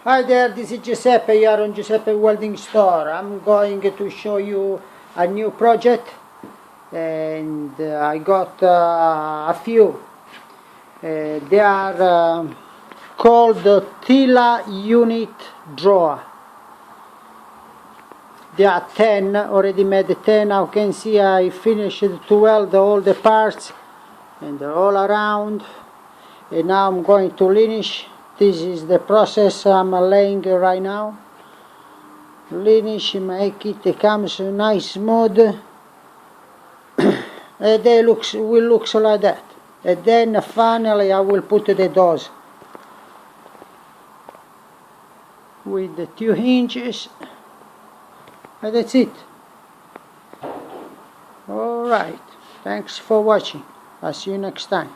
Hi there, this is Giuseppe here on Giuseppe Welding Store. I'm going to show you a new project, and I got a few. They are called the Tila unit drawer. There are 10, already made 10. Now you can see I finished to weld all the parts and they're all around. And now I'm going to linish. This is the process I'm laying right now. Linish, make it comes nice smooth. And they will look like that. And then finally I will put the doors with the 2 hinges. And that's it. Alright, thanks for watching. I'll see you next time.